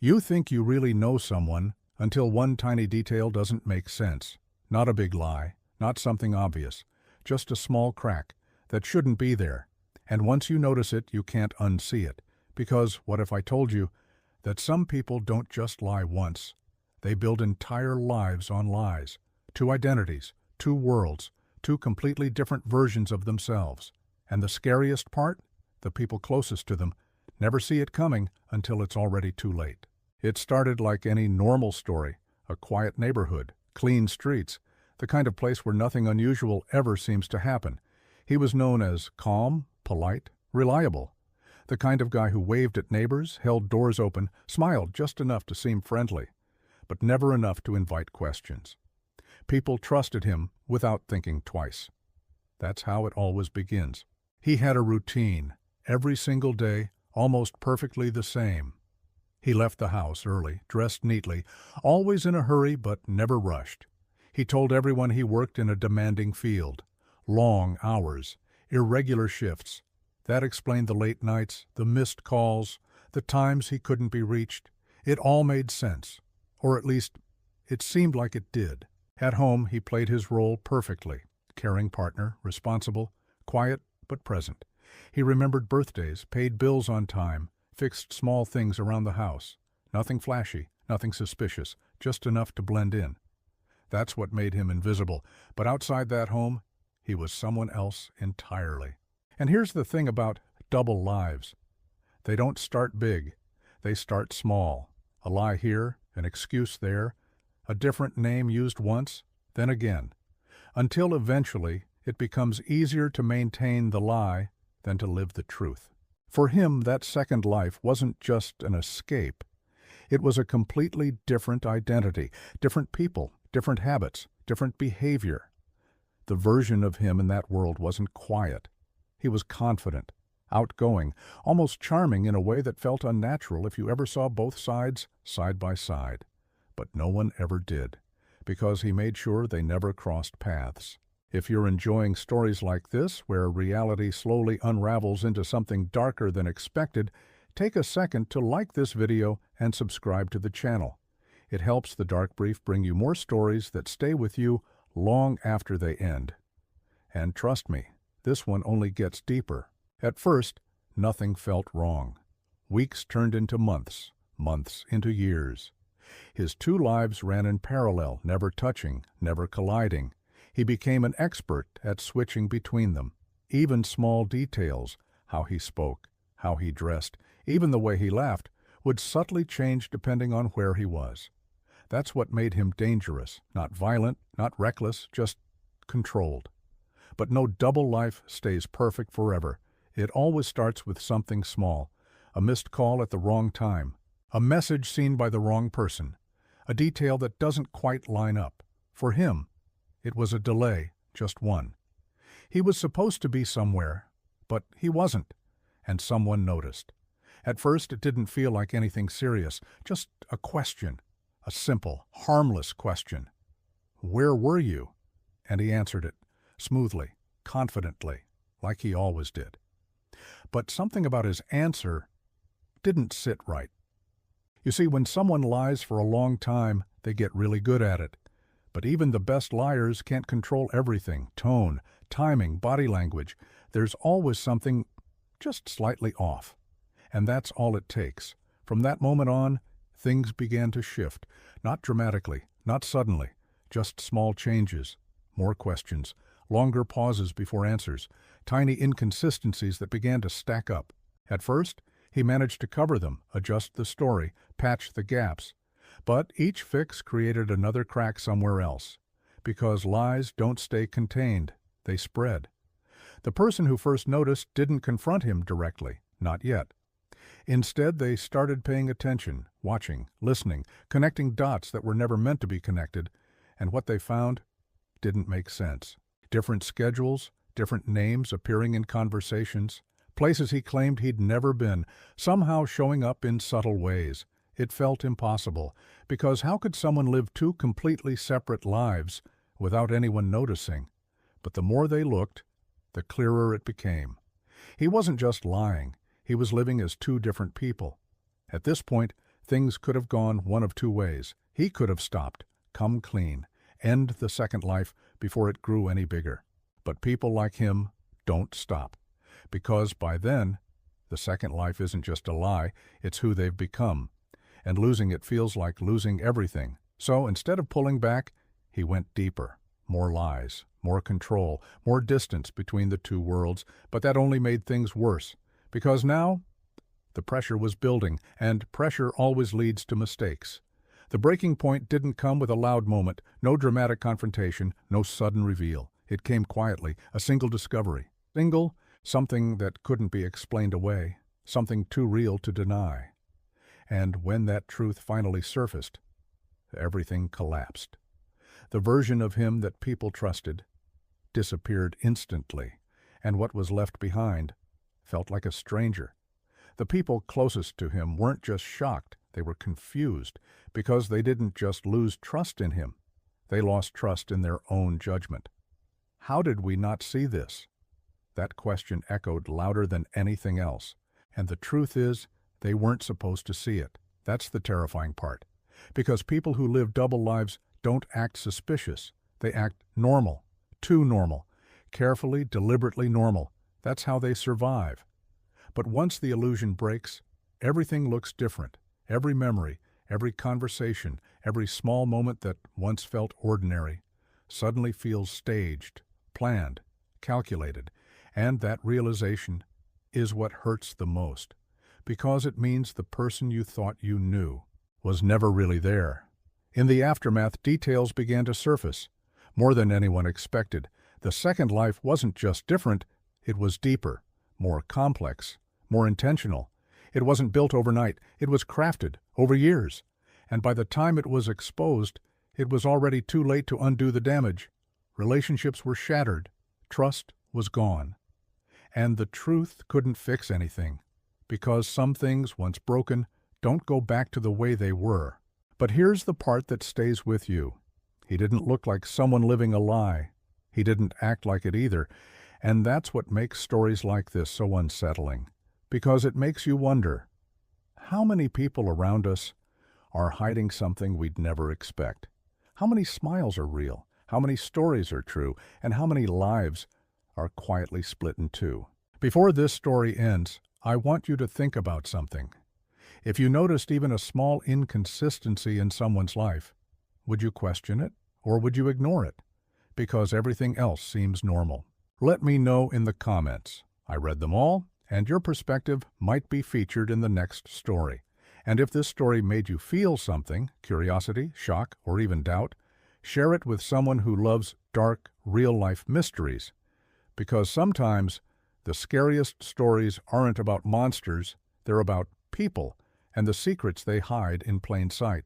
You think you really know someone until one tiny detail doesn't make sense. Not a big lie, not something obvious, just a small crack that shouldn't be there. And once you notice it, you can't unsee it. Because what if I told you that some people don't just lie once? They build entire lives on lies. Two identities, two worlds, two completely different versions of themselves. And the scariest part? The people closest to them never see it coming until it's already too late. It started like any normal story, a quiet neighborhood, clean streets, the kind of place where nothing unusual ever seems to happen. He was known as calm, polite, reliable, the kind of guy who waved at neighbors, held doors open, smiled just enough to seem friendly, but never enough to invite questions. People trusted him without thinking twice. That's how it always begins. He had a routine, every single day, almost perfectly the same. He left the house early, dressed neatly, always in a hurry but never rushed. He told everyone he worked in a demanding field. Long hours, irregular shifts. That explained the late nights, the missed calls, the times he couldn't be reached. It all made sense, or at least it seemed like it did. At home, he played his role perfectly. Caring partner, responsible, quiet but present. He remembered birthdays, paid bills on time, fixed small things around the house. Nothing flashy, nothing suspicious, just enough to blend in. That's what made him invisible. But outside that home, he was someone else entirely. And here's the thing about double lives. They don't start big. They start small. A lie here, an excuse there, a different name used once, then again, until eventually it becomes easier to maintain the lie than to live the truth. For him, that second life wasn't just an escape. It was a completely different identity, different people, different habits, different behavior. The version of him in that world wasn't quiet. He was confident, outgoing, almost charming in a way that felt unnatural if you ever saw both sides side by side. But no one ever did, because he made sure they never crossed paths. If you're enjoying stories like this, where reality slowly unravels into something darker than expected, take a second to like this video and subscribe to the channel. It helps The Dark Brief bring you more stories that stay with you long after they end. And trust me, this one only gets deeper. At first, nothing felt wrong. Weeks turned into months, months into years. His two lives ran in parallel, never touching, never colliding. He became an expert at switching between them. Even small details, how he spoke, how he dressed, even the way he laughed, would subtly change depending on where he was. That's what made him dangerous, not violent, not reckless, just controlled. But no double life stays perfect forever. It always starts with something small, a missed call at the wrong time, a message seen by the wrong person, a detail that doesn't quite line up. For him, it was a delay, just one. He was supposed to be somewhere, but he wasn't, and someone noticed. At first, it didn't feel like anything serious, just a question, a simple, harmless question. Where were you? And he answered it, smoothly, confidently, like he always did. But something about his answer didn't sit right. You see, when someone lies for a long time, they get really good at it. But even the best liars can't control everything: tone, timing, body language. There's always something just slightly off. And that's all it takes. From that moment on, things began to shift. Not dramatically, not suddenly, just small changes, more questions, longer pauses before answers, tiny inconsistencies that began to stack up. At first, he managed to cover them, adjust the story, patch the gaps. But each fix created another crack somewhere else. Because lies don't stay contained, they spread. The person who first noticed didn't confront him directly, not yet. Instead, they started paying attention, watching, listening, connecting dots that were never meant to be connected, and what they found didn't make sense. Different schedules, different names appearing in conversations, places he claimed he'd never been, somehow showing up in subtle ways. It felt impossible, because how could someone live two completely separate lives without anyone noticing? But the more they looked, the clearer it became. He wasn't just lying. He was living as two different people. At this point, Things could have gone one of two ways. He could have stopped, come clean, end the second life before it grew any bigger. But people like him don't stop, because by then, the second life isn't just a lie, it's who they've become. And losing it feels like losing everything. So instead of pulling back, he went deeper. More lies, more control, more distance between the two worlds, but that only made things worse. Because now, the pressure was building, and pressure always leads to mistakes. The breaking point didn't come with a loud moment, no dramatic confrontation, no sudden reveal. It came quietly, a single discovery. Something that couldn't be explained away, something too real to deny. And when that truth finally surfaced, everything collapsed. The version of him that people trusted disappeared instantly, and what was left behind felt like a stranger. The people closest to him weren't just shocked, they were confused, because they didn't just lose trust in him, they lost trust in their own judgment. How did we not see this? That question echoed louder than anything else. And the truth is, they weren't supposed to see it. That's the terrifying part. Because people who live double lives don't act suspicious. They act normal, too normal, carefully, deliberately normal. That's how they survive. But once the illusion breaks, everything looks different. Every memory, every conversation, every small moment that once felt ordinary suddenly feels staged, planned, calculated. And that realization is what hurts the most, because it means the person you thought you knew was never really there. In the aftermath, details began to surface. More than anyone expected, the second life wasn't just different, it was deeper, more complex, more intentional. It wasn't built overnight, it was crafted over years. And by the time it was exposed, it was already too late to undo the damage. Relationships were shattered, trust was gone. And the truth couldn't fix anything, because some things, once broken, don't go back to the way they were. But here's the part that stays with you. He didn't look like someone living a lie. He didn't act like it either. And that's what makes stories like this so unsettling, because it makes you wonder, how many people around us are hiding something we'd never expect? How many smiles are real? How many stories are true? And how many lives are quietly split in two? Before this story ends, I want you to think about something. If you noticed even a small inconsistency in someone's life, would you question it or would you ignore it? Because everything else seems normal. Let me know in the comments. I read them all, and your perspective might be featured in the next story. And if this story made you feel something, curiosity, shock, or even doubt, share it with someone who loves dark, real-life mysteries. Because sometimes the scariest stories aren't about monsters, they're about people and the secrets they hide in plain sight.